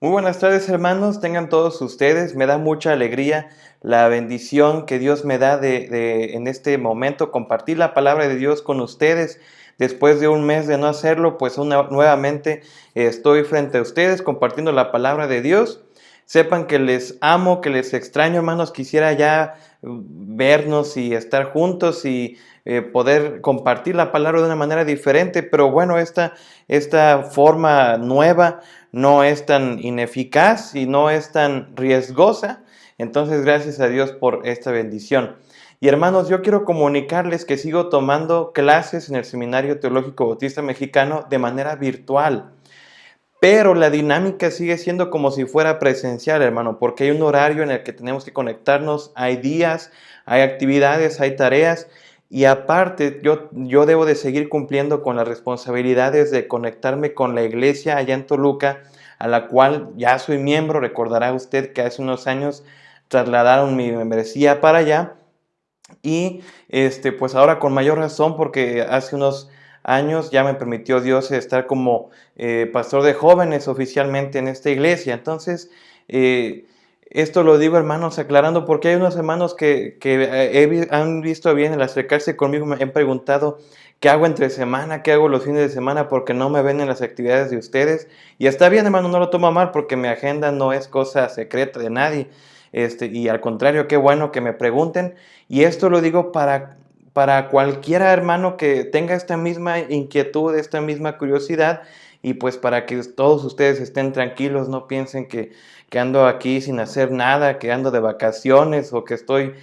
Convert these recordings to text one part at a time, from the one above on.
Muy buenas tardes, hermanos, tengan todos ustedes. Me da mucha alegría la bendición que Dios me da en este momento compartir la palabra de Dios con ustedes. Después de un mes de no hacerlo, pues nuevamente estoy frente a ustedes compartiendo la palabra de Dios. Sepan que les amo, que les extraño, hermanos. Quisiera ya vernos y estar juntos y poder compartir la palabra de una manera diferente, pero bueno, esta forma nueva no es tan ineficaz y no es tan riesgosa. Entonces, gracias a Dios por esta bendición. Y hermanos, yo quiero comunicarles que sigo tomando clases en el Seminario Teológico Bautista Mexicano de manera virtual. Pero la dinámica sigue siendo como si fuera presencial, hermano, porque hay un horario en el que tenemos que conectarnos, hay días, hay actividades, hay tareas, y aparte yo debo de seguir cumpliendo con las responsabilidades de conectarme con la iglesia allá en Toluca, a la cual ya soy miembro. Recordará usted que hace unos años trasladaron mi membresía para allá, y pues ahora con mayor razón, porque hace unos años ya me permitió Dios estar como pastor de jóvenes oficialmente en esta iglesia. Entonces, esto lo digo, hermanos, aclarando, porque hay unos hermanos que han visto bien el acercarse conmigo, me han preguntado qué hago entre semana, qué hago los fines de semana, porque no me ven en las actividades de ustedes. Y está bien, hermano, no lo tomo mal, porque mi agenda no es cosa secreta de nadie. Y al contrario, qué bueno que me pregunten. Y esto lo digo para cualquiera, hermano, que tenga esta misma inquietud, esta misma curiosidad, y pues para que todos ustedes estén tranquilos, no piensen que ando aquí sin hacer nada, que ando de vacaciones o que estoy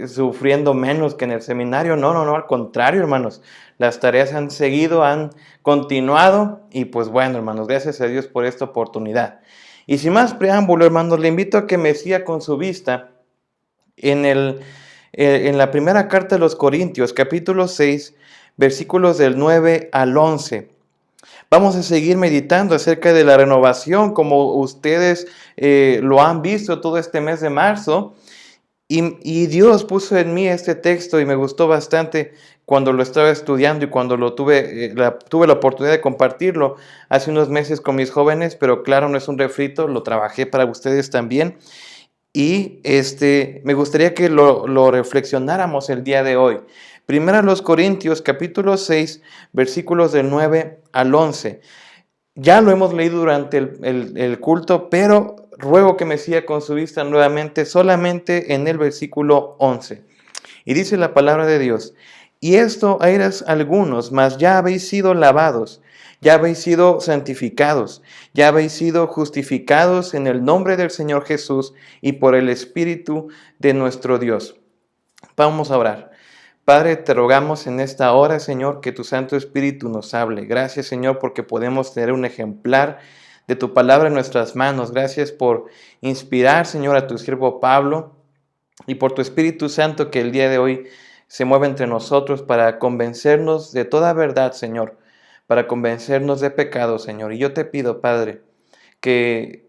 sufriendo menos que en el seminario. No, no, no, al contrario, hermanos. Las tareas han seguido, han continuado, y pues bueno, hermanos, gracias a Dios por esta oportunidad. Y sin más preámbulo, hermanos, le invito a que me siga con su vista en la primera carta de los Corintios, capítulo 6, versículos del 9 al 11. Vamos a seguir meditando acerca de la renovación, como ustedes lo han visto todo este mes de marzo. Y Dios puso en mí este texto y me gustó bastante cuando lo estaba estudiando y cuando tuve la oportunidad de compartirlo hace unos meses con mis jóvenes, pero claro, no es un refrito, lo trabajé para ustedes también. Y me gustaría que lo reflexionáramos el día de hoy. Primera los Corintios, capítulo 6, versículos del 9 al 11. Ya lo hemos leído durante el culto, pero ruego que me siga con su vista nuevamente solamente en el versículo 11. Y dice la palabra de Dios: y esto erais algunos, mas ya habéis sido lavados, ya habéis sido santificados, ya habéis sido justificados en el nombre del Señor Jesús y por el Espíritu de nuestro Dios. Vamos a orar. Padre, te rogamos en esta hora, Señor, que tu Santo Espíritu nos hable. Gracias, Señor, porque podemos tener un ejemplar de tu palabra en nuestras manos. Gracias por inspirar, Señor, a tu siervo Pablo, y por tu Espíritu Santo que el día de hoy se mueve entre nosotros para convencernos de toda verdad, Señor, para convencernos de pecado, Señor. Y yo te pido, Padre, que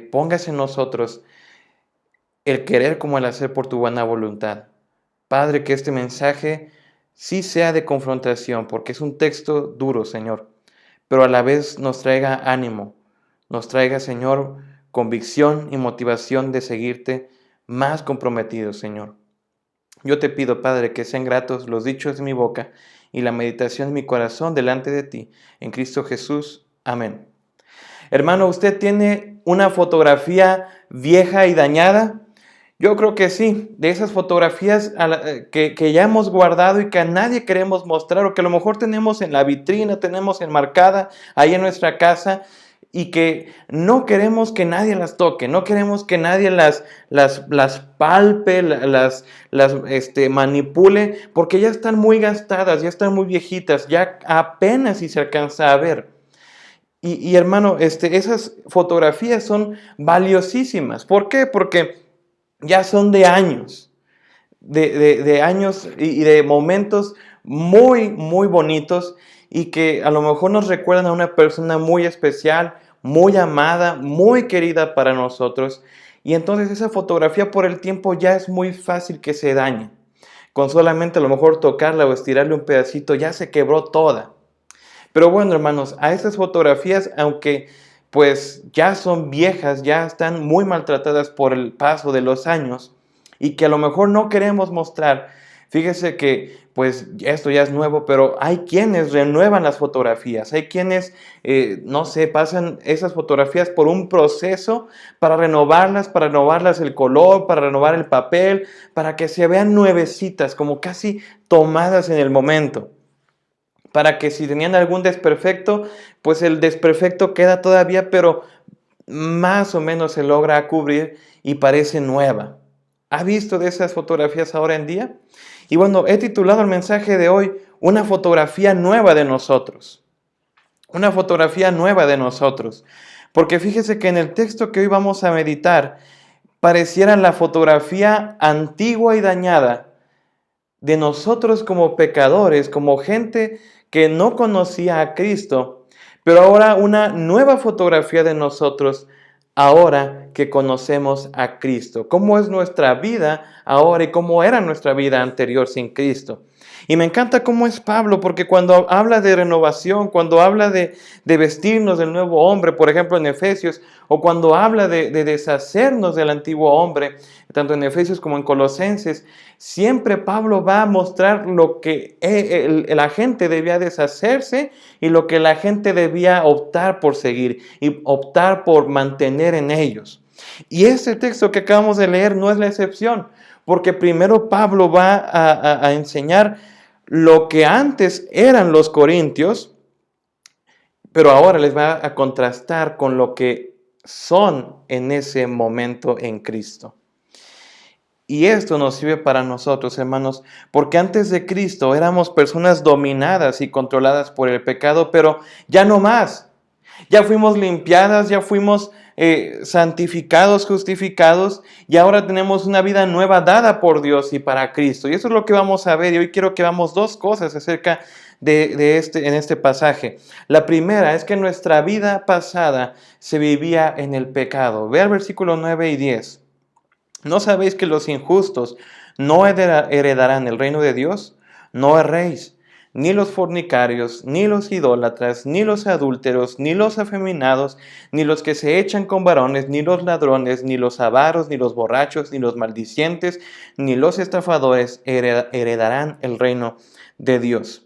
pongas en nosotros el querer como el hacer por tu buena voluntad. Padre, que este mensaje sí sea de confrontación, porque es un texto duro, Señor, pero a la vez nos traiga ánimo, nos traiga, Señor, convicción y motivación de seguirte más comprometidos, Señor. Yo te pido, Padre, que sean gratos los dichos de mi boca y la meditación de mi corazón delante de ti, en Cristo Jesús. Amén. Hermano, ¿usted tiene una fotografía vieja y dañada? Yo creo que sí, de esas fotografías que ya hemos guardado y que a nadie queremos mostrar, o que a lo mejor tenemos en la vitrina, tenemos enmarcada ahí en nuestra casa, y que no queremos que nadie las toque, no queremos que nadie las palpe, manipule, porque ya están muy gastadas, ya están muy viejitas, ya apenas si se alcanza a ver. Hermano, esas fotografías son valiosísimas. ¿Por qué? Porque ya son de años, de años y de momentos muy, muy bonitos, y que a lo mejor nos recuerdan a una persona muy especial, muy amada, muy querida para nosotros. Y entonces esa fotografía por el tiempo ya es muy fácil que se dañe. Con solamente a lo mejor tocarla o estirarle un pedacito ya se quebró toda. Pero bueno, hermanos, a estas fotografías, aunque pues ya son viejas, ya están muy maltratadas por el paso de los años y que a lo mejor no queremos mostrar. Fíjese que pues esto ya es nuevo, pero hay quienes renuevan las fotografías, hay quienes, no sé, pasan esas fotografías por un proceso para renovarlas el color, para renovar el papel, para que se vean nuevecitas, como casi tomadas en el momento. Para que si tenían algún desperfecto, pues el desperfecto queda todavía, pero más o menos se logra cubrir y parece nueva. ¿Ha visto de esas fotografías ahora en día? Y bueno, he titulado el mensaje de hoy, una fotografía nueva de nosotros. Una fotografía nueva de nosotros. Porque fíjese que en el texto que hoy vamos a meditar, pareciera la fotografía antigua y dañada de nosotros como pecadores, como gente que no conocía a Cristo, pero ahora una nueva fotografía de nosotros ahora que conocemos a Cristo. ¿Cómo es nuestra vida ahora y cómo era nuestra vida anterior sin Cristo? Y me encanta cómo es Pablo, porque cuando habla de renovación, cuando habla de vestirnos del nuevo hombre, por ejemplo en Efesios, o cuando habla de deshacernos del antiguo hombre, tanto en Efesios como en Colosenses, siempre Pablo va a mostrar lo que la gente debía deshacerse y lo que la gente debía optar por seguir y optar por mantener en ellos. Y este texto que acabamos de leer no es la excepción, porque primero Pablo va a enseñar lo que antes eran los corintios, pero ahora les va a contrastar con lo que son en ese momento en Cristo. Y esto nos sirve para nosotros, hermanos, porque antes de Cristo éramos personas dominadas y controladas por el pecado, pero ya no más. Ya fuimos limpiadas, ya fuimos santificados, justificados, y ahora tenemos una vida nueva dada por Dios y para Cristo. Y eso es lo que vamos a ver, y hoy quiero que veamos dos cosas acerca en este pasaje. La primera es que nuestra vida pasada se vivía en el pecado. Ve al versículo 9 y 10. ¿No sabéis que los injustos no heredarán el reino de Dios? No erréis. Ni los fornicarios, ni los idólatras, ni los adúlteros, ni los afeminados, ni los que se echan con varones, ni los ladrones, ni los avaros, ni los borrachos, ni los maldicientes, ni los estafadores heredarán el reino de Dios.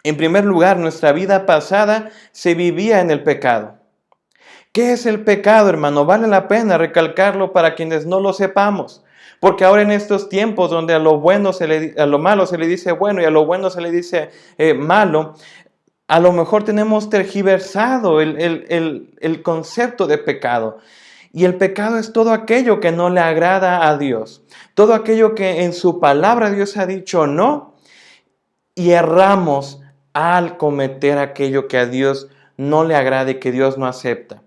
En primer lugar, nuestra vida pasada se vivía en el pecado. ¿Qué es el pecado, hermano? Vale la pena recalcarlo para quienes no lo sepamos. Porque ahora en estos tiempos donde a lo malo se le dice bueno y a lo bueno se le dice malo, a lo mejor tenemos tergiversado el concepto de pecado. Y el pecado es todo aquello que no le agrada a Dios. Todo aquello que en su palabra Dios ha dicho no. Y erramos al cometer aquello que a Dios no le agrada y que Dios no acepta.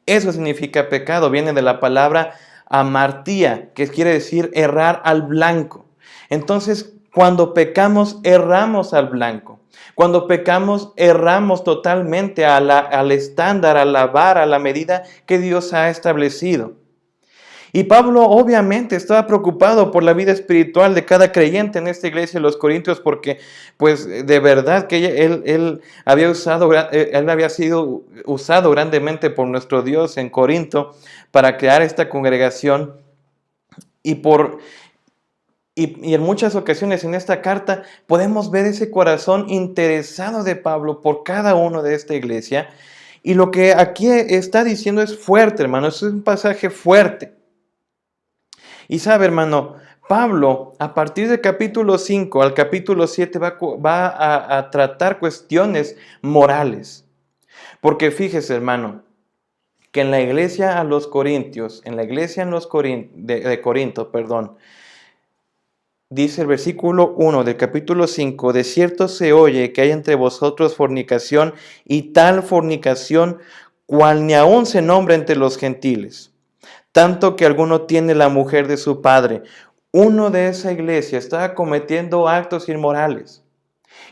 Eso significa pecado, viene de la palabra amartía, que quiere decir errar al blanco. Entonces, cuando pecamos, erramos al blanco. Cuando pecamos, erramos totalmente al estándar, a la vara, a la medida que Dios ha establecido. Y Pablo obviamente estaba preocupado por la vida espiritual de cada creyente en esta iglesia de los Corintios, porque pues de verdad que él había sido usado grandemente por nuestro Dios en Corinto para crear esta congregación. Y en muchas ocasiones en esta carta podemos ver ese corazón interesado de Pablo por cada uno de esta iglesia. Y lo que aquí está diciendo es fuerte, hermano, es un pasaje fuerte. Y sabe, hermano, Pablo, a partir del capítulo 5 al capítulo 7 va a tratar cuestiones morales. Porque fíjese, hermano, que en la iglesia a los Corintios, en la iglesia de Corinto, dice el versículo 1 del capítulo 5, de cierto se oye que hay entre vosotros fornicación y tal fornicación cual ni aun se nombra entre los gentiles. Tanto que alguno tiene la mujer de su padre. Uno de esa iglesia estaba cometiendo actos inmorales.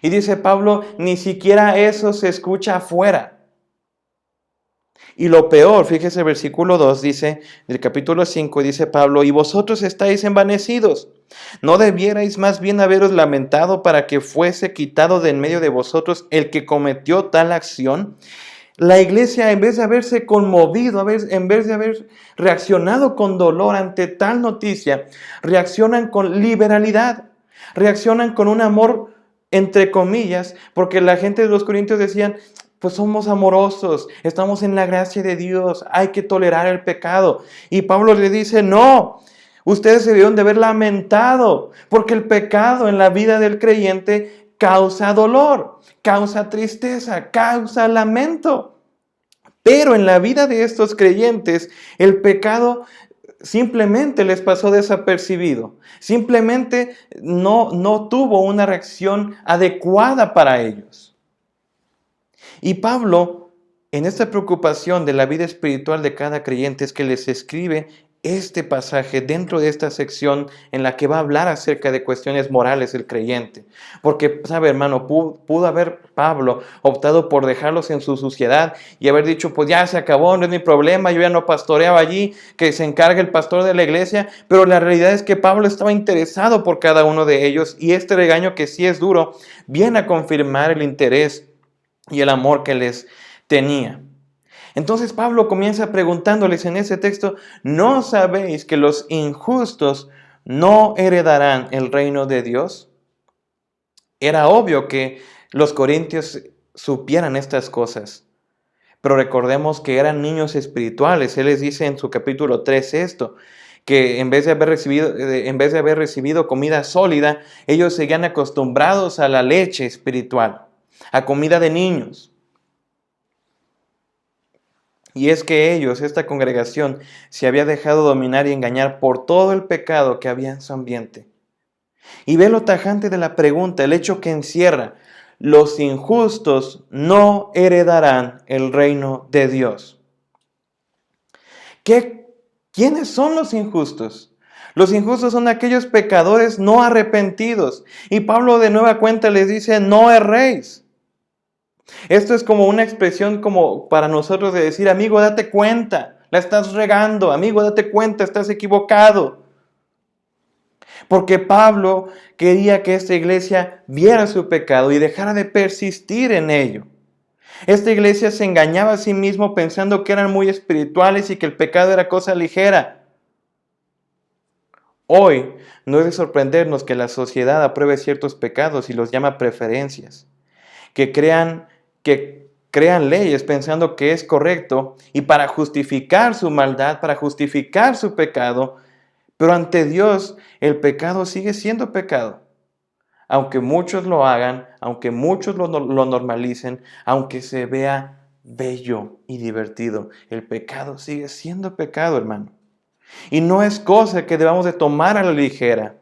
Y dice Pablo, ni siquiera eso se escucha afuera. Y lo peor, fíjese el versículo 2, dice, del capítulo 5, dice Pablo, y vosotros estáis envanecidos. ¿No debierais más bien haberos lamentado para que fuese quitado de en medio de vosotros el que cometió tal acción? La iglesia, en vez de haberse conmovido, en vez de haber reaccionado con dolor ante tal noticia, reaccionan con liberalidad, reaccionan con un amor entre comillas, porque la gente de los Corintios decían, pues somos amorosos, estamos en la gracia de Dios, hay que tolerar el pecado. Y Pablo le dice, no, ustedes se debieron de haber lamentado, porque el pecado en la vida del creyente causa dolor, causa tristeza, causa lamento. Pero en la vida de estos creyentes, el pecado simplemente les pasó desapercibido. Simplemente no tuvo una reacción adecuada para ellos. Y Pablo, en esta preocupación de la vida espiritual de cada creyente, es que les escribe este pasaje dentro de esta sección en la que va a hablar acerca de cuestiones morales el creyente. Porque, sabe hermano, pudo haber Pablo optado por dejarlos en su suciedad y haber dicho, pues ya se acabó, no es mi problema, yo ya no pastoreaba allí, que se encargue el pastor de la iglesia. Pero la realidad es que Pablo estaba interesado por cada uno de ellos, y este regaño, que sí es duro, viene a confirmar el interés y el amor que les tenía. Entonces Pablo comienza preguntándoles en ese texto, ¿no sabéis que los injustos no heredarán el reino de Dios? Era obvio que los corintios supieran estas cosas, pero recordemos que eran niños espirituales. Él les dice en su capítulo 3 esto, que en vez de haber recibido comida sólida, ellos seguían acostumbrados a la leche espiritual, a comida de niños. Y es que ellos, esta congregación, se había dejado dominar y engañar por todo el pecado que había en su ambiente. Y ve lo tajante de la pregunta, el hecho que encierra: los injustos no heredarán el reino de Dios. ¿Quiénes son los injustos? Los injustos son aquellos pecadores no arrepentidos. Y Pablo de nueva cuenta les dice, no erréis. Esto es como una expresión como para nosotros de decir, amigo, date cuenta, la estás regando, amigo, date cuenta, estás equivocado. Porque Pablo quería que esta iglesia viera su pecado y dejara de persistir en ello. Esta iglesia se engañaba a sí mismo pensando que eran muy espirituales y que el pecado era cosa ligera. Hoy no es de sorprendernos que la sociedad apruebe ciertos pecados y los llama preferencias, que crean leyes pensando que es correcto y para justificar su maldad, para justificar su pecado. Pero ante Dios el pecado sigue siendo pecado. Aunque muchos lo hagan, aunque muchos lo normalicen, aunque se vea bello y divertido, el pecado sigue siendo pecado, hermano. Y no es cosa que debamos de tomar a la ligera.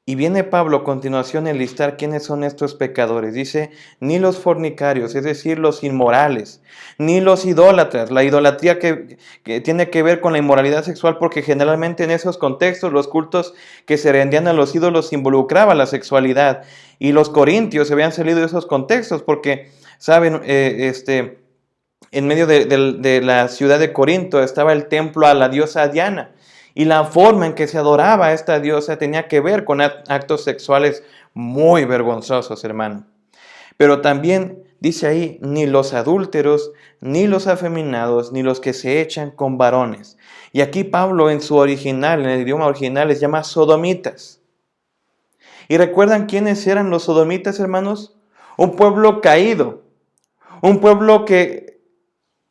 Y viene Pablo a continuación a enlistar quiénes son estos pecadores. Dice, ni los fornicarios, es decir, los inmorales, ni los idólatras. La idolatría que tiene que ver con la inmoralidad sexual, porque generalmente en esos contextos los cultos que se rendían a los ídolos involucraban la sexualidad. Y los corintios se habían salido de esos contextos porque, saben, en medio de la ciudad de Corinto estaba el templo a la diosa Diana. Y la forma en que se adoraba a esta diosa tenía que ver con actos sexuales muy vergonzosos, hermano. Pero también dice ahí, ni los adúlteros, ni los afeminados, ni los que se echan con varones. Y aquí Pablo en su original, en el idioma original, les llama sodomitas. ¿Y recuerdan quiénes eran los sodomitas, hermanos? Un pueblo caído, un pueblo que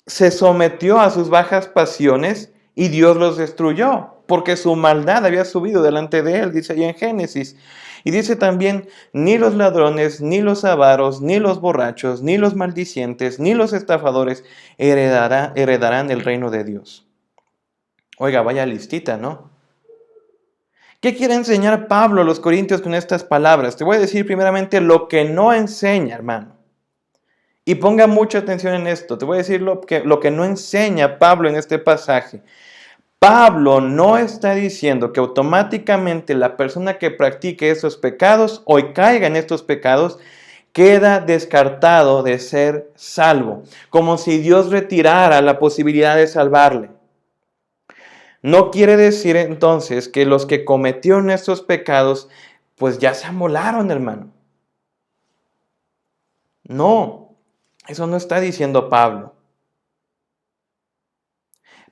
se sometió a sus bajas pasiones y Dios los destruyó, porque su maldad había subido delante de él, dice allá en Génesis. Y dice también, ni los ladrones, ni los avaros, ni los borrachos, ni los maldicientes, ni los estafadores heredarán el reino de Dios. Oiga, vaya listita, ¿no? ¿Qué quiere enseñar Pablo a los corintios con estas palabras? Te voy a decir primeramente lo que no enseña, hermano. Y ponga mucha atención en esto. Te voy a decir lo que no enseña Pablo en este pasaje. Pablo no está diciendo que automáticamente la persona que practique estos pecados o caiga en estos pecados queda descartado de ser salvo, como si Dios retirara la posibilidad de salvarle. No quiere decir entonces que los que cometieron estos pecados pues ya se amolaron, hermano. No, eso no está diciendo Pablo.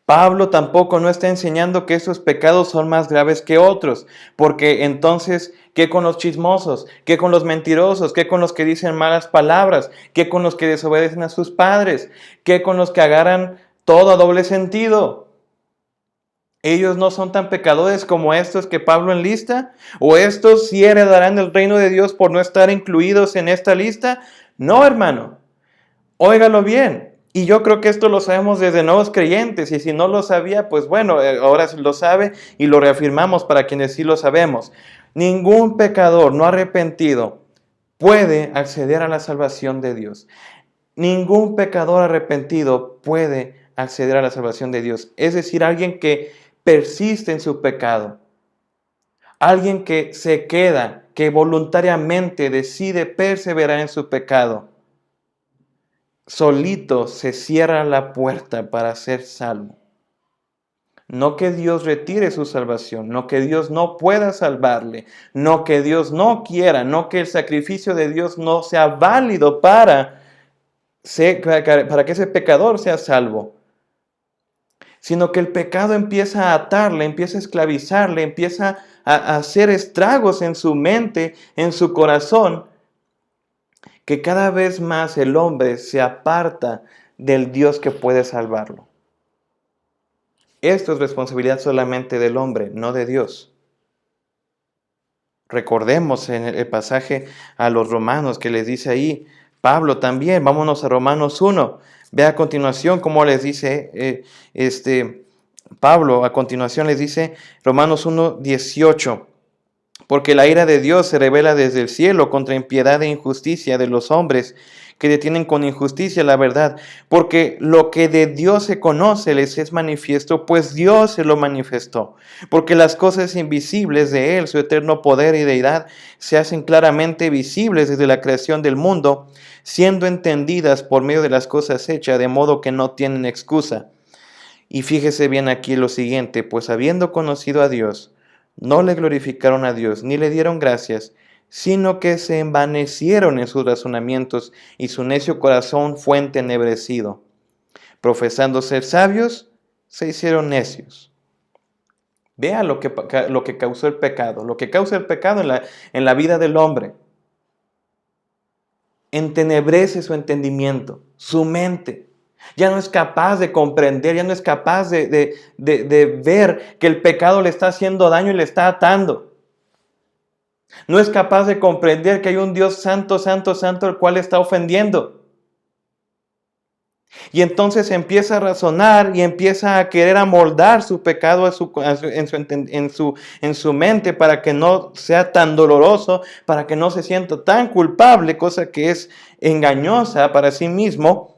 Pablo tampoco no está enseñando que esos pecados son más graves que otros, porque entonces, ¿qué con los chismosos? ¿Qué con los mentirosos? ¿Qué con los que dicen malas palabras? ¿Qué con los que desobedecen a sus padres? ¿Qué con los que agarran todo a doble sentido? ¿Ellos no son tan pecadores como estos que Pablo enlista? ¿O estos sí heredarán el reino de Dios por no estar incluidos en esta lista? No, hermano. Óigalo bien. Y yo creo que esto lo sabemos desde nuevos creyentes. Y si no lo sabía, pues bueno, ahora sí lo sabe y lo reafirmamos para quienes sí lo sabemos. Ningún pecador no arrepentido puede acceder a la salvación de Dios. Ningún pecador arrepentido puede acceder a la salvación de Dios. Es decir, alguien que persiste en su pecado. Alguien que se queda, que voluntariamente decide perseverar en su pecado. Solito se cierra la puerta para ser salvo. No que Dios retire su salvación, no que Dios no pueda salvarle, no que Dios no quiera, no que el sacrificio de Dios no sea válido para que ese pecador sea salvo, sino que el pecado empieza a atarle, empieza a esclavizarle, empieza a hacer estragos en su mente, en su corazón, que cada vez más el hombre se aparta del Dios que puede salvarlo. Esto es responsabilidad solamente del hombre, no de Dios. Recordemos en el pasaje a los romanos que les dice ahí, Pablo también, vámonos a Romanos 1. Ve a continuación cómo les dice Pablo, a continuación les dice Romanos 1, 18. Porque la ira de Dios se revela desde el cielo contra impiedad e injusticia de los hombres que detienen con injusticia la verdad. Porque lo que de Dios se conoce les es manifiesto, pues Dios se lo manifestó. Porque las cosas invisibles de Él, su eterno poder y deidad, se hacen claramente visibles desde la creación del mundo, siendo entendidas por medio de las cosas hechas, de modo que no tienen excusa. Y fíjese bien aquí lo siguiente, pues habiendo conocido a Dios, no le glorificaron a Dios, ni le dieron gracias, sino que se envanecieron en sus razonamientos, y su necio corazón fue entenebrecido. Profesando ser sabios, se hicieron necios. Vea lo que causó el pecado, lo que causa el pecado en la vida del hombre. Entenebrece su entendimiento, su mente. Ya no es capaz de comprender, ya no es capaz de ver que el pecado le está haciendo daño y le está atando. No es capaz de comprender que hay un Dios santo, santo, santo, el cual le está ofendiendo. Y entonces empieza a razonar y empieza a querer amoldar su pecado en su mente para que no sea tan doloroso, para que no se sienta tan culpable, cosa que es engañosa para sí mismo.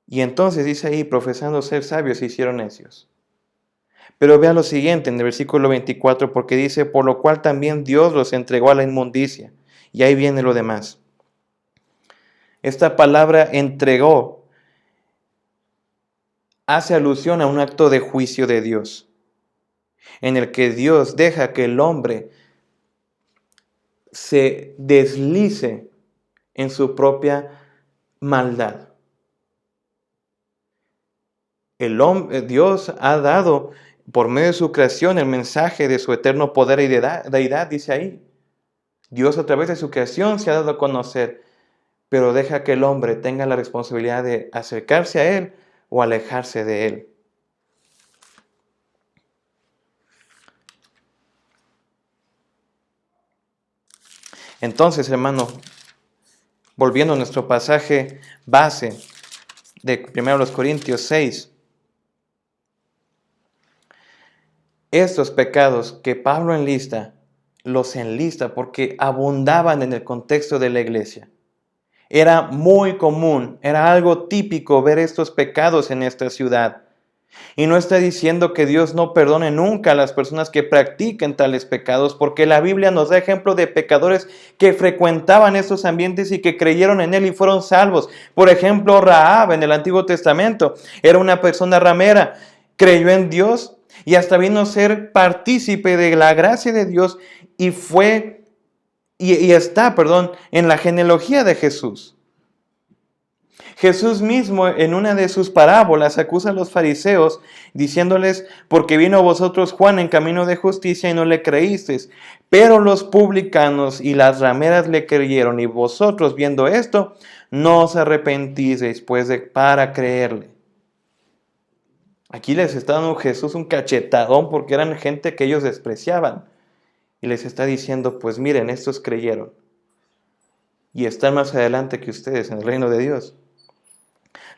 Y entonces dice ahí, profesando ser sabios, se hicieron necios. Pero vea lo siguiente en el versículo 24, porque dice, por lo cual también Dios los entregó a la inmundicia. Y ahí viene lo demás. Esta palabra entregó hace alusión a un acto de juicio de Dios, en el que Dios deja que el hombre se deslice en su propia maldad. Dios ha dado por medio de su creación el mensaje de su eterno poder y deidad, dice ahí. Dios a través de su creación se ha dado a conocer, pero deja que el hombre tenga la responsabilidad de acercarse a Él o alejarse de Él. Entonces, hermano, volviendo a nuestro pasaje base de 1 Corintios 6, estos pecados que Pablo enlista, los enlista porque abundaban en el contexto de la iglesia. Era muy común, era algo típico ver estos pecados en esta ciudad. Y no está diciendo que Dios no perdone nunca a las personas que practiquen tales pecados, porque la Biblia nos da ejemplo de pecadores que frecuentaban estos ambientes y que creyeron en Él y fueron salvos. Por ejemplo, Rahab en el Antiguo Testamento era una persona ramera, creyó en Dios y hasta vino a ser partícipe de la gracia de Dios y fue y está, en la genealogía de Jesús. Jesús mismo en una de sus parábolas acusa a los fariseos diciéndoles, porque vino a vosotros Juan en camino de justicia y no le creísteis, pero los publicanos y las rameras le creyeron, y vosotros viendo esto, no os arrepentisteis para creerle. Aquí les está dando Jesús un cachetadón porque eran gente que ellos despreciaban. Y les está diciendo, pues miren, estos creyeron. Y están más adelante que ustedes en el reino de Dios.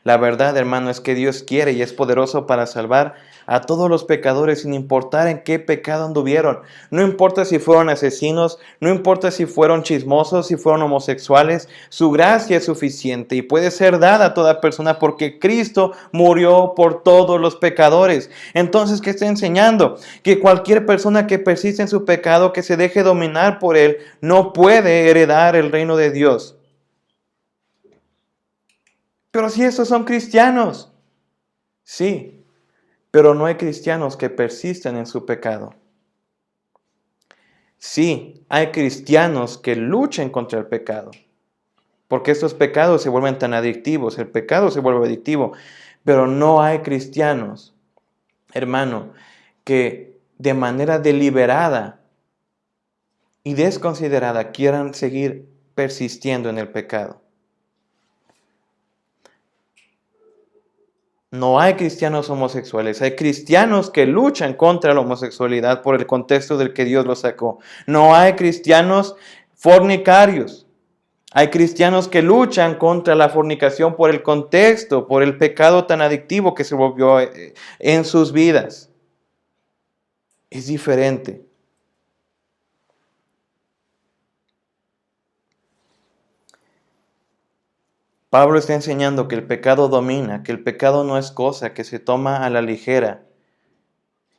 La verdad, hermano, es que Dios quiere y es poderoso para salvar a todos los pecadores sin importar en qué pecado anduvieron. No importa si fueron asesinos, no importa si fueron chismosos, si fueron homosexuales. Su gracia es suficiente y puede ser dada a toda persona porque Cristo murió por todos los pecadores. Entonces, ¿qué está enseñando? Que cualquier persona que persiste en su pecado, que se deje dominar por él, no puede heredar el reino de Dios. Pero si estos son cristianos, sí, pero no hay cristianos que persisten en su pecado. Sí, hay cristianos que luchen contra el pecado, porque estos pecados se vuelven tan adictivos, el pecado se vuelve adictivo, pero no hay cristianos, hermano, que de manera deliberada y desconsiderada quieran seguir persistiendo en el pecado. No hay cristianos homosexuales, hay cristianos que luchan contra la homosexualidad por el contexto del que Dios los sacó. No hay cristianos fornicarios. Hay cristianos que luchan contra la fornicación por el contexto, por el pecado tan adictivo que se volvió en sus vidas. Es diferente. Pablo está enseñando que el pecado domina, que el pecado no es cosa que se toma a la ligera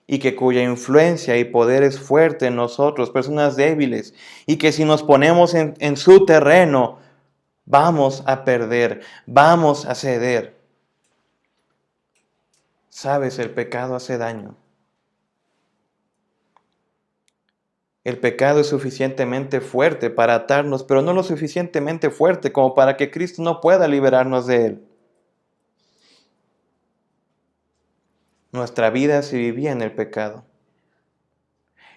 y que cuya influencia y poder es fuerte en nosotros, personas débiles, y que si nos ponemos en su terreno, vamos a perder, vamos a ceder. Sabes, el pecado hace daño. El pecado es suficientemente fuerte para atarnos, pero no lo suficientemente fuerte como para que Cristo no pueda liberarnos de él. Nuestra vida se vivía en el pecado.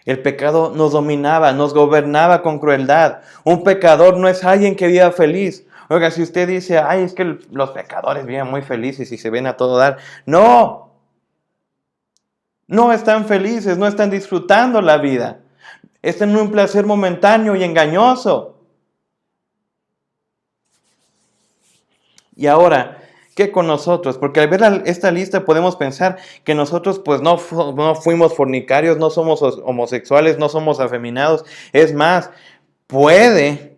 El pecado nos dominaba, nos gobernaba con crueldad. Un pecador no es alguien que viva feliz. Oiga, si usted dice, ay, es que los pecadores viven muy felices y se ven a todo dar. No, no están felices, no están disfrutando la vida. Están en un placer momentáneo y engañoso. Y ahora, ¿qué con nosotros? Porque al ver esta lista podemos pensar que nosotros pues no fuimos fornicarios, no somos homosexuales, no somos afeminados. Es más, puede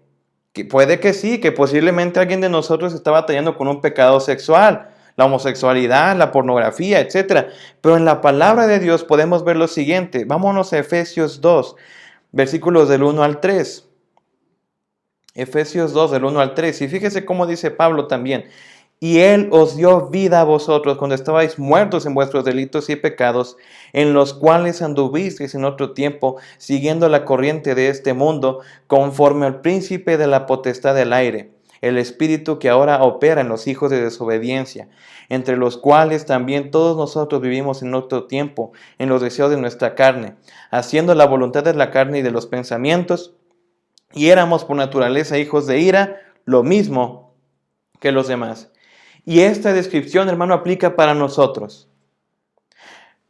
que sí, que posiblemente alguien de nosotros está batallando con un pecado sexual, la homosexualidad, la pornografía, etc. Pero en la palabra de Dios podemos ver lo siguiente. Vámonos a Efesios 2, versículos del 1 al 3. Efesios 2, del 1 al 3. Y fíjese cómo dice Pablo también. Y Él os dio vida a vosotros cuando estabais muertos en vuestros delitos y pecados, en los cuales anduvisteis en otro tiempo, siguiendo la corriente de este mundo, conforme al príncipe de la potestad del aire, el espíritu que ahora opera en los hijos de desobediencia, entre los cuales también todos nosotros vivimos en otro tiempo, en los deseos de nuestra carne, haciendo la voluntad de la carne y de los pensamientos, y éramos por naturaleza hijos de ira, lo mismo que los demás. Y esta descripción, hermano, aplica para nosotros.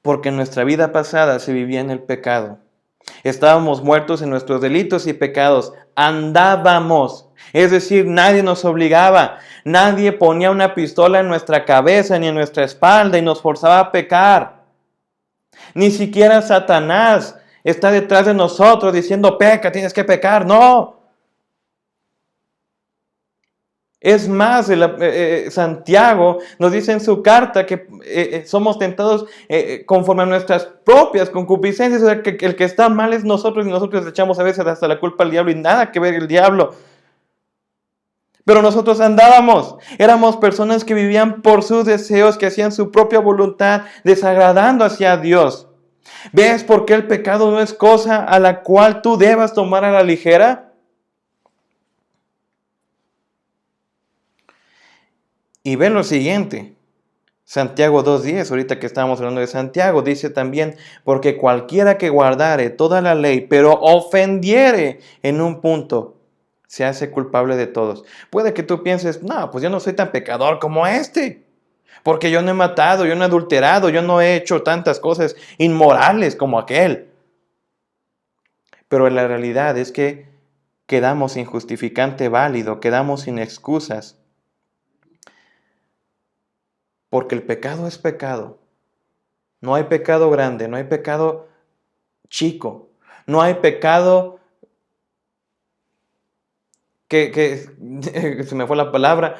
Porque en nuestra vida pasada se vivía en el pecado. Estábamos muertos en nuestros delitos y pecados. Andábamos. Es decir, nadie nos obligaba. Nadie ponía una pistola en nuestra cabeza ni en nuestra espalda y nos forzaba a pecar. Ni siquiera Satanás está detrás de nosotros diciendo, peca, tienes que pecar. No. Es más, Santiago nos dice en su carta que somos tentados conforme a nuestras propias concupiscencias. O sea, que el que está mal es nosotros y nosotros le echamos a veces hasta la culpa al diablo y nada que ver el diablo. Pero nosotros andábamos, éramos personas que vivían por sus deseos, que hacían su propia voluntad, desagradando hacia Dios. ¿Ves por qué el pecado no es cosa a la cual tú debas tomar a la ligera? Y ven lo siguiente. Santiago 2:10, ahorita que estábamos hablando de Santiago, dice también, porque cualquiera que guardare toda la ley, pero ofendiere en un punto, se hace culpable de todos. Puede que tú pienses, no, pues yo no soy tan pecador como este, porque yo no he matado, yo no he adulterado, yo no he hecho tantas cosas inmorales como aquel. Pero la realidad es que quedamos sin justificante válido, quedamos sin excusas, porque el pecado es pecado. No hay pecado grande, no hay pecado chico, no hay pecado se me fue la palabra,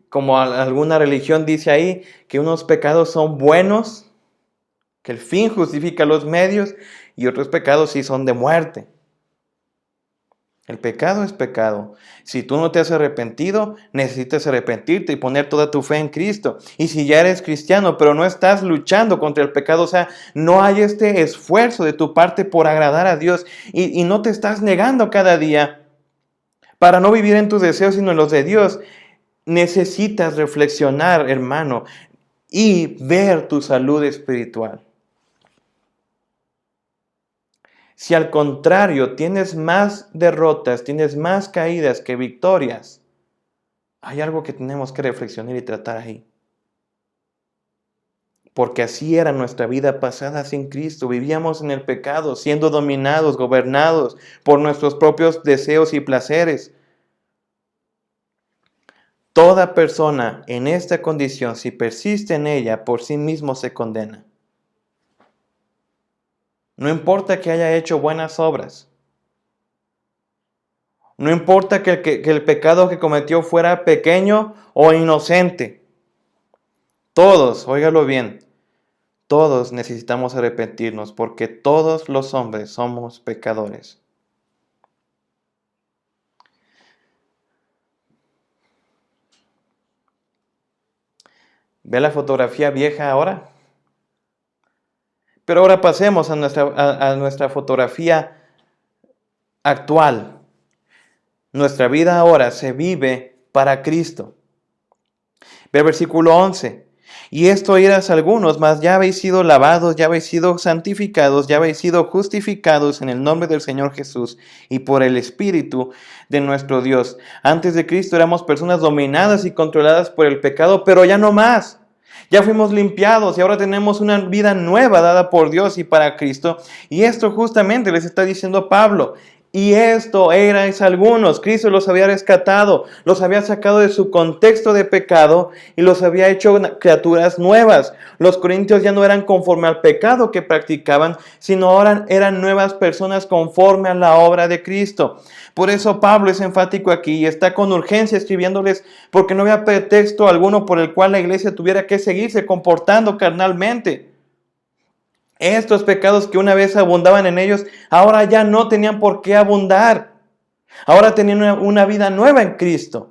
como alguna religión dice ahí, que unos pecados son buenos, que el fin justifica los medios, y otros pecados sí son de muerte. El pecado es pecado. Si tú no te has arrepentido, necesitas arrepentirte y poner toda tu fe en Cristo. Y si ya eres cristiano, pero no estás luchando contra el pecado, o sea, no hay este esfuerzo de tu parte por agradar a Dios y no te estás negando cada día para no vivir en tus deseos, sino en los de Dios, necesitas reflexionar, hermano, y ver tu salud espiritual. Si al contrario tienes más derrotas, tienes más caídas que victorias, hay algo que tenemos que reflexionar y tratar ahí. Porque así era nuestra vida pasada sin Cristo. Vivíamos en el pecado, siendo dominados, gobernados por nuestros propios deseos y placeres. Toda persona en esta condición, si persiste en ella, por sí mismo se condena. No importa que haya hecho buenas obras. No importa que el pecado que cometió fuera pequeño o inocente. Todos, óigalo bien, todos necesitamos arrepentirnos porque todos los hombres somos pecadores. ¿Ve la fotografía vieja ahora? Pero ahora pasemos a nuestra fotografía actual. Nuestra vida ahora se vive para Cristo. Ve el versículo 11. Y esto eras algunos, mas ya habéis sido lavados, ya habéis sido santificados, ya habéis sido justificados en el nombre del Señor Jesús y por el Espíritu de nuestro Dios. Antes de Cristo éramos personas dominadas y controladas por el pecado, pero ya no más. Ya fuimos limpiados y ahora tenemos una vida nueva dada por Dios y para Cristo. Y esto justamente les está diciendo Pablo. Y esto erais algunos. Cristo los había rescatado, los había sacado de su contexto de pecado y los había hecho criaturas nuevas. Los corintios ya no eran conforme al pecado que practicaban, sino ahora eran nuevas personas conforme a la obra de Cristo. Por eso Pablo es enfático aquí y está con urgencia escribiéndoles porque no había pretexto alguno por el cual la iglesia tuviera que seguirse comportando carnalmente. Estos pecados que una vez abundaban en ellos, ahora ya no tenían por qué abundar. Ahora tenían una vida nueva en Cristo.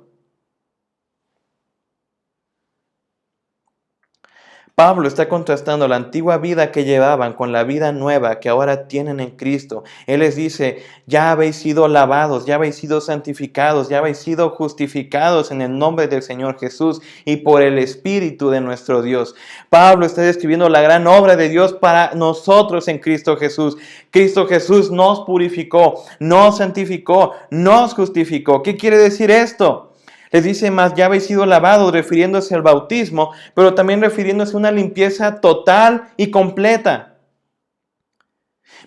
Pablo está contrastando la antigua vida que llevaban con la vida nueva que ahora tienen en Cristo. Él les dice, ya habéis sido lavados, ya habéis sido santificados, ya habéis sido justificados en el nombre del Señor Jesús y por el Espíritu de nuestro Dios. Pablo está describiendo la gran obra de Dios para nosotros en Cristo Jesús. Cristo Jesús nos purificó, nos santificó, nos justificó. ¿Qué quiere decir esto? Les dice más, ya habéis sido lavados, refiriéndose al bautismo, pero también refiriéndose a una limpieza total y completa.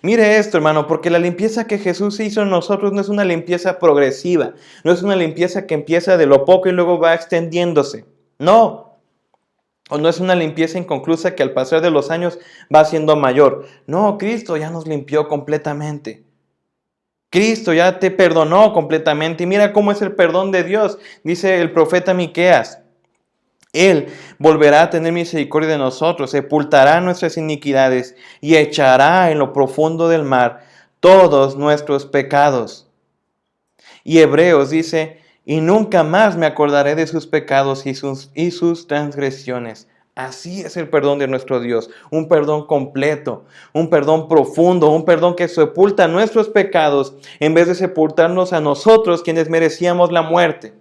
Mire esto, hermano, porque la limpieza que Jesús hizo en nosotros no es una limpieza progresiva, no es una limpieza que empieza de lo poco y luego va extendiéndose. No, o no es una limpieza inconclusa que al pasar de los años va siendo mayor. No, Cristo ya nos limpió completamente. Cristo ya te perdonó completamente. Y mira cómo es el perdón de Dios. Dice el profeta Miqueas. Él volverá a tener misericordia de nosotros, sepultará nuestras iniquidades y echará en lo profundo del mar todos nuestros pecados. Y Hebreos dice, y nunca más me acordaré de sus pecados y sus transgresiones. Así es el perdón de nuestro Dios, un perdón completo, un perdón profundo, un perdón que sepulta nuestros pecados en vez de sepultarnos a nosotros quienes merecíamos la muerte.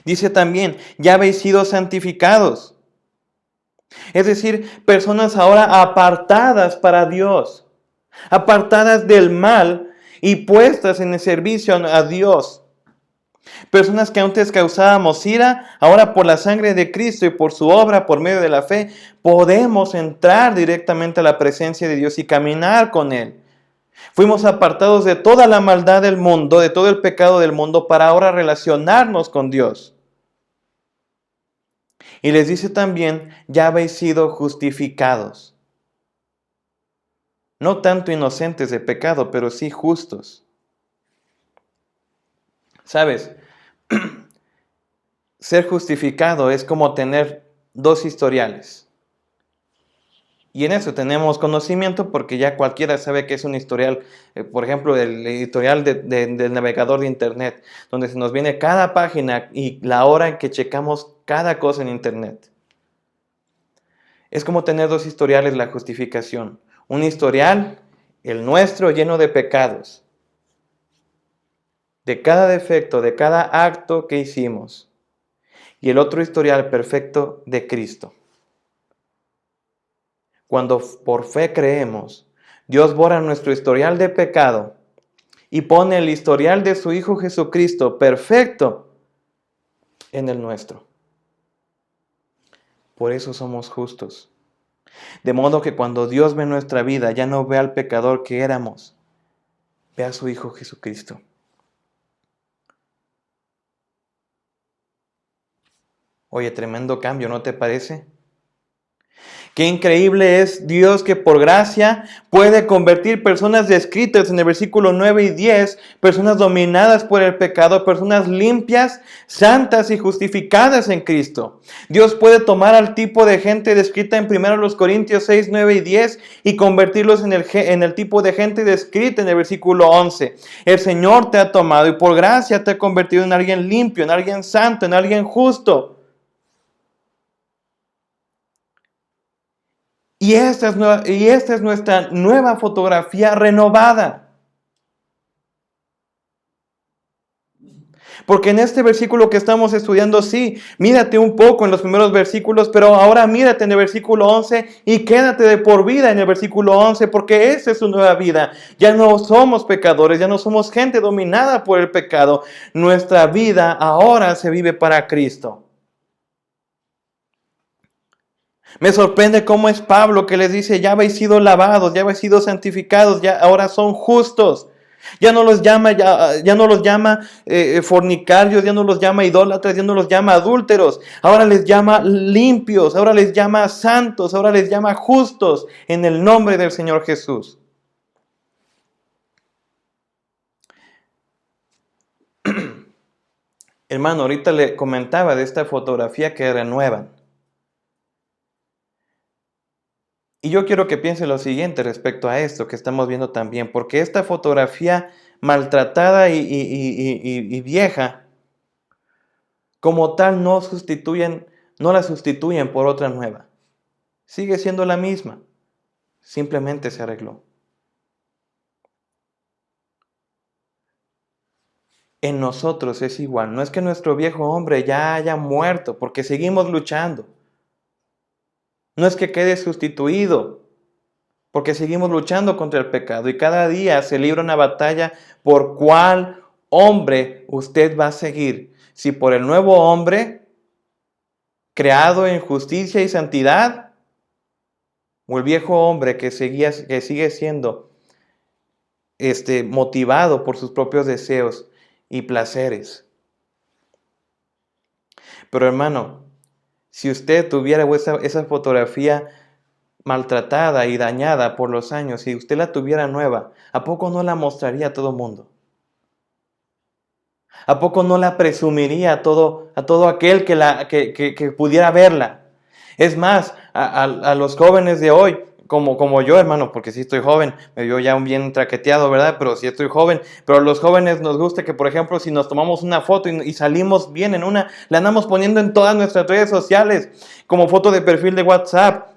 Dice también, ya habéis sido santificados. Es decir, personas ahora apartadas para Dios, apartadas del mal y puestas en el servicio a Dios. Personas que antes causábamos ira, ahora por la sangre de Cristo y por su obra, por medio de la fe, podemos entrar directamente a la presencia de Dios y caminar con Él. Fuimos apartados de toda la maldad del mundo, de todo el pecado del mundo, para ahora relacionarnos con Dios. Y les dice también, ya habéis sido justificados. No tanto inocentes de pecado, pero sí justos. ¿Sabes? Ser justificado es como tener dos historiales. Y en eso tenemos conocimiento porque ya cualquiera sabe que es un historial, por ejemplo, el historial del navegador de Internet, donde se nos viene cada página y la hora en que checamos cada cosa en Internet. Es como tener dos historiales la justificación. Un historial, el nuestro, lleno de pecados, de cada defecto, de cada acto que hicimos. Y el otro historial perfecto de Cristo. Cuando por fe creemos, Dios borra nuestro historial de pecado y pone el historial de su Hijo Jesucristo perfecto en el nuestro. Por eso somos justos. De modo que cuando Dios ve nuestra vida, ya no ve al pecador que éramos, ve a su Hijo Jesucristo. Oye, tremendo cambio, ¿no te parece? Qué increíble es Dios que por gracia puede convertir personas descritas en el versículo 9 y 10, personas dominadas por el pecado, personas limpias, santas y justificadas en Cristo. Dios puede tomar al tipo de gente descrita en 1 Corintios 6, 9 y 10 y convertirlos en el tipo de gente descrita en el versículo 11. El Señor te ha tomado y por gracia te ha convertido en alguien limpio, en alguien santo, en alguien justo. Y esta es nuestra nueva fotografía renovada. Porque en este versículo que estamos estudiando, sí, mírate un poco en los primeros versículos, pero ahora mírate en el versículo 11 y quédate de por vida en el versículo 11, porque esa es su nueva vida. Ya no somos pecadores, ya no somos gente dominada por el pecado. Nuestra vida ahora se vive para Cristo. Me sorprende cómo es Pablo que les dice, ya habéis sido lavados, ya habéis sido santificados, ya ahora son justos. Ya no los llama, fornicarios, ya no los llama idólatras, ya no los llama adúlteros. Ahora les llama limpios, ahora les llama santos, ahora les llama justos en el nombre del Señor Jesús. Hermano, ahorita le comentaba de esta fotografía que renuevan. Y yo quiero que piense lo siguiente respecto a esto que estamos viendo también, porque esta fotografía maltratada y vieja, como tal, no la sustituyen por otra nueva. Sigue siendo la misma, simplemente se arregló. En nosotros es igual, no es que nuestro viejo hombre ya haya muerto, porque seguimos luchando. No es que quede sustituido, porque seguimos luchando contra el pecado y cada día se libra una batalla por cuál hombre usted va a seguir. Si por el nuevo hombre creado en justicia y santidad o el viejo hombre que sigue siendo motivado por sus propios deseos y placeres. Pero hermano, si usted tuviera esa fotografía maltratada y dañada por los años, si usted la tuviera nueva, ¿a poco no la mostraría a todo mundo? ¿A poco no la presumiría a todo aquel que pudiera verla? Es más, a los jóvenes de hoy, como yo, hermano, porque sí estoy joven, me veo ya bien traqueteado, ¿verdad? Pero sí estoy joven. Pero a los jóvenes nos gusta que, por ejemplo, si nos tomamos una foto y salimos bien en una, la andamos poniendo en todas nuestras redes sociales, como foto de perfil de WhatsApp.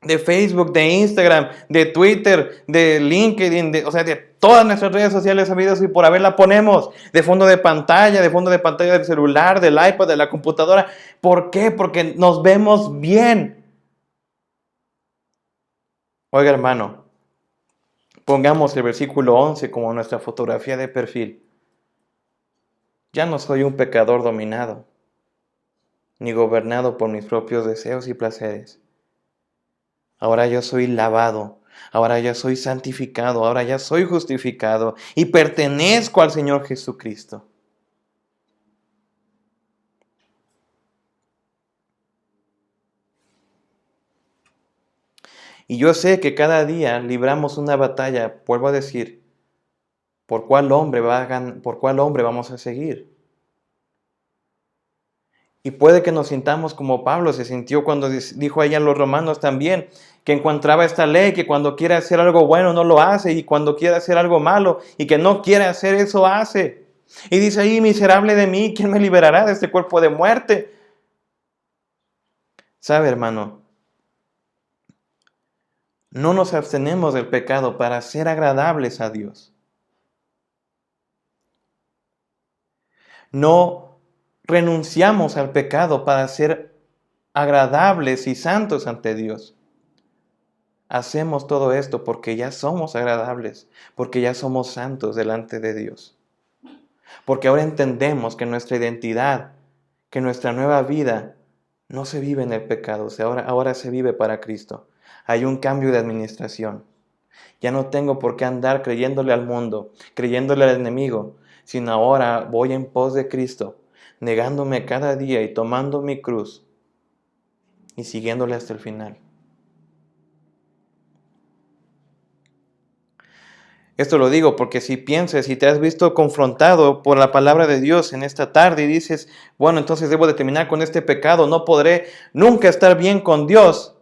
de Facebook, de Instagram, de Twitter, de LinkedIn, o sea, de todas nuestras redes sociales habidas y por haber la ponemos de fondo de pantalla del celular, del iPad, de la computadora. ¿Por qué? Porque nos vemos bien. Oiga, hermano, pongamos el versículo 11 como nuestra fotografía de perfil. Ya no soy un pecador dominado, ni gobernado por mis propios deseos y placeres. Ahora yo soy lavado, ahora ya soy santificado, ahora ya soy justificado y pertenezco al Señor Jesucristo. Y yo sé que cada día libramos una batalla, vuelvo a decir, por cuál hombre vamos a seguir. Y puede que nos sintamos como Pablo se sintió cuando dijo allá a los romanos también, que encontraba esta ley, que cuando quiere hacer algo bueno no lo hace, y cuando quiere hacer algo malo, y que no quiere hacer eso hace. Y dice ahí, miserable de mí, ¿quién me liberará de este cuerpo de muerte? ¿Sabe, hermano? No nos abstenemos del pecado para ser agradables a Dios. No renunciamos al pecado para ser agradables y santos ante Dios. Hacemos todo esto porque ya somos agradables, porque ya somos santos delante de Dios. Porque ahora entendemos que nuestra identidad, que nuestra nueva vida no se vive en el pecado, ahora se vive para Cristo. Hay un cambio de administración. Ya no tengo por qué andar creyéndole al mundo, creyéndole al enemigo, sino ahora voy en pos de Cristo, negándome cada día y tomando mi cruz y siguiéndole hasta el final. Esto lo digo porque si piensas, si te has visto confrontado por la palabra de Dios en esta tarde y dices, bueno, entonces debo de terminar con este pecado, no podré nunca estar bien con Dios.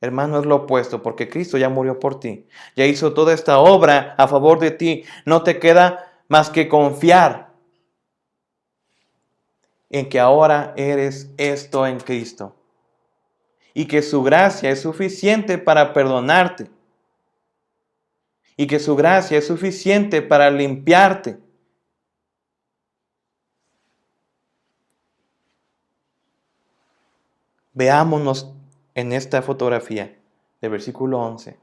Hermano, es lo opuesto, porque Cristo ya murió por ti, ya hizo toda esta obra a favor de ti. No te queda más que confiar en que ahora eres esto en Cristo y que su gracia es suficiente para perdonarte y que su gracia es suficiente para limpiarte. Veámonos en esta fotografía del versículo 11.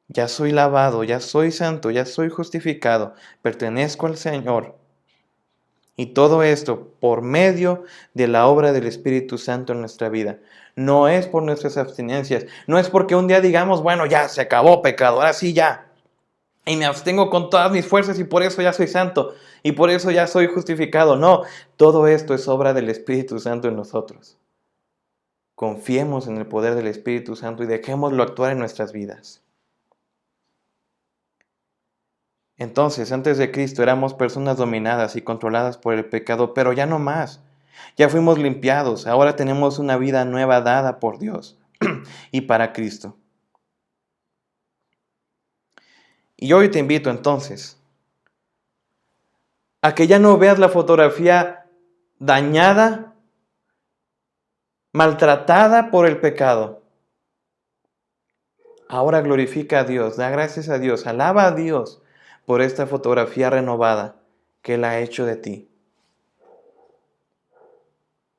Ya soy lavado, ya soy santo, ya soy justificado, pertenezco al Señor. Y todo esto por medio de la obra del Espíritu Santo en nuestra vida. No es por nuestras abstinencias, no es porque un día digamos, bueno, ya se acabó pecado, ahora sí ya. Y me abstengo con todas mis fuerzas y por eso ya soy santo y por eso ya soy justificado. No, todo esto es obra del Espíritu Santo en nosotros. Confiemos en el poder del Espíritu Santo y dejémoslo actuar en nuestras vidas. Entonces, antes de Cristo éramos personas dominadas y controladas por el pecado, pero ya no más. Ya fuimos limpiados, ahora tenemos una vida nueva dada por Dios y para Cristo. Y hoy te invito entonces a que ya no veas la fotografía dañada, maltratada por el pecado. Ahora glorifica a Dios, da gracias a Dios, alaba a Dios por esta fotografía renovada que Él ha hecho de ti.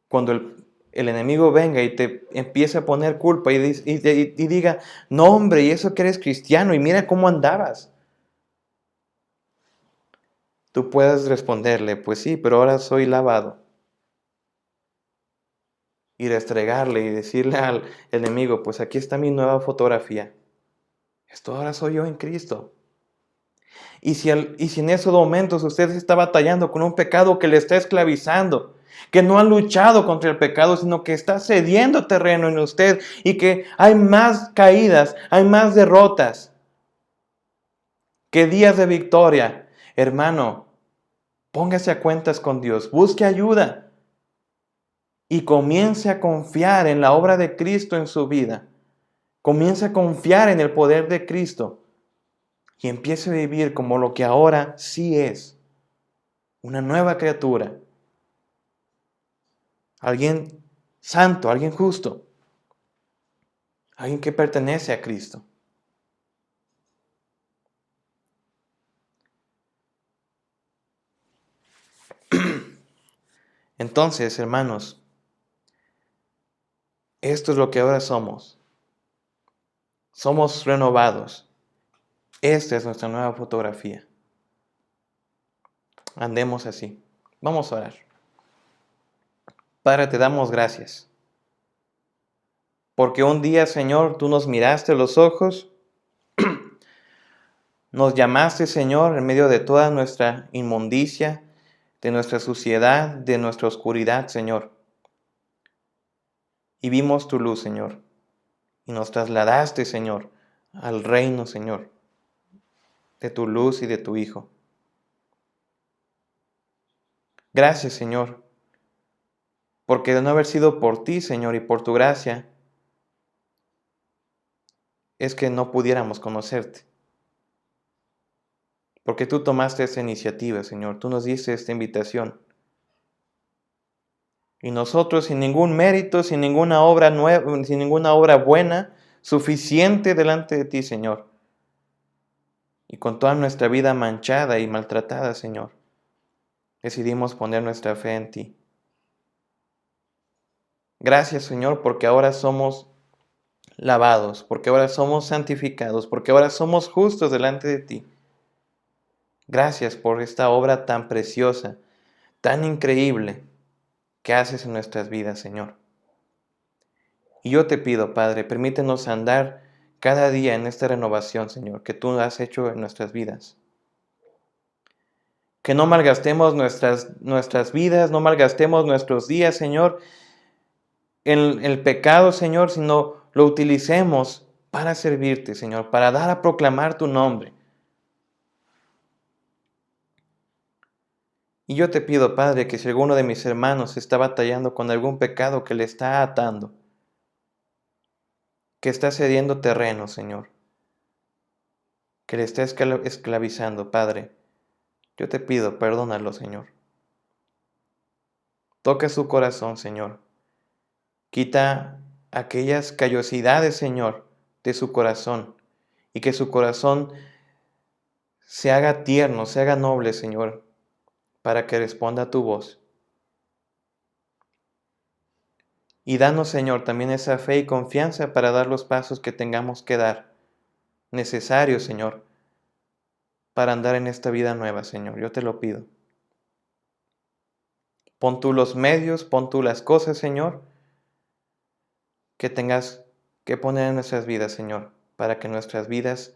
Cuando el enemigo venga y te empiece a poner culpa y diga, no hombre, y eso que eres cristiano y mira cómo andabas. Tú puedes responderle, pues sí, pero ahora soy lavado. Y restregarle y decirle al enemigo, pues aquí está mi nueva fotografía. Esto ahora soy yo en Cristo. Y si en esos momentos usted está batallando con un pecado que le está esclavizando, que no ha luchado contra el pecado, sino que está cediendo terreno en usted y que hay más caídas, hay más derrotas que días de victoria, hermano, póngase a cuentas con Dios, busque ayuda y comience a confiar en la obra de Cristo en su vida. Comience a confiar en el poder de Cristo y empiece a vivir como lo que ahora sí es, una nueva criatura. Alguien santo, alguien justo, alguien que pertenece a Cristo. Entonces, hermanos, esto es lo que ahora somos. Somos renovados. Esta es nuestra nueva fotografía. Andemos así. Vamos a orar. Padre, te damos gracias. Porque un día, Señor, tú nos miraste a los ojos, nos llamaste, Señor, en medio de toda nuestra inmundicia, de nuestra suciedad, de nuestra oscuridad, Señor. Y vimos tu luz, Señor. Y nos trasladaste, Señor, al reino, Señor, de tu luz y de tu Hijo. Gracias, Señor, porque de no haber sido por ti, Señor, y por tu gracia, es que no pudiéramos conocerte. Porque tú tomaste esa iniciativa, Señor, tú nos diste esta invitación. Y nosotros, sin ningún mérito, sin ninguna obra nueva, sin ninguna obra buena, suficiente delante de ti, Señor, y con toda nuestra vida manchada y maltratada, Señor, decidimos poner nuestra fe en ti. Gracias, Señor, porque ahora somos lavados, porque ahora somos santificados, porque ahora somos justos delante de ti. Gracias por esta obra tan preciosa, tan increíble que haces en nuestras vidas, Señor. Y yo te pido, Padre, permítenos andar cada día en esta renovación, Señor, que tú has hecho en nuestras vidas. Que no malgastemos nuestras vidas, no malgastemos nuestros días, Señor, en el pecado, Señor, sino lo utilicemos para servirte, Señor, para dar a proclamar tu nombre. Y yo te pido, Padre, que si alguno de mis hermanos está batallando con algún pecado que le está atando, que está cediendo terreno, Señor, que le está esclavizando, Padre, yo te pido, perdónalo, Señor. Toca su corazón, Señor. Quita aquellas callosidades, Señor, de su corazón, y que su corazón se haga tierno, se haga noble, Señor, para que responda a tu voz. Y danos, Señor, también esa fe y confianza para dar los pasos que tengamos que dar, necesarios, Señor, para andar en esta vida nueva, Señor. Yo te lo pido. Pon tú los medios, pon tú las cosas, Señor, que tengas que poner en nuestras vidas, Señor, para que nuestras vidas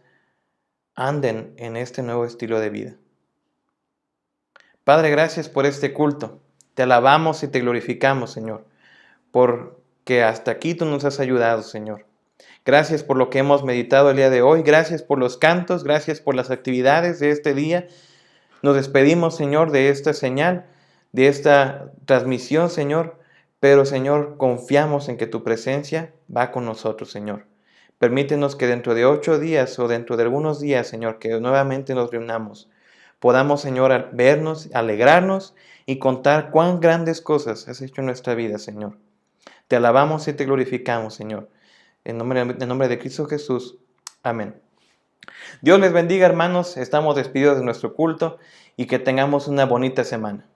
anden en este nuevo estilo de vida. Padre, gracias por este culto. Te alabamos y te glorificamos, Señor, porque hasta aquí tú nos has ayudado, Señor. Gracias por lo que hemos meditado el día de hoy. Gracias por los cantos. Gracias por las actividades de este día. Nos despedimos, Señor, de esta señal, de esta transmisión, Señor. Pero, Señor, confiamos en que tu presencia va con nosotros, Señor. Permítenos que dentro de 8 días o dentro de algunos días, Señor, que nuevamente nos reunamos, podamos, Señor, vernos, alegrarnos y contar cuán grandes cosas has hecho en nuestra vida, Señor. Te alabamos y te glorificamos, Señor. En nombre de Cristo Jesús. Amén. Dios les bendiga, hermanos. Estamos despedidos de nuestro culto y que tengamos una bonita semana.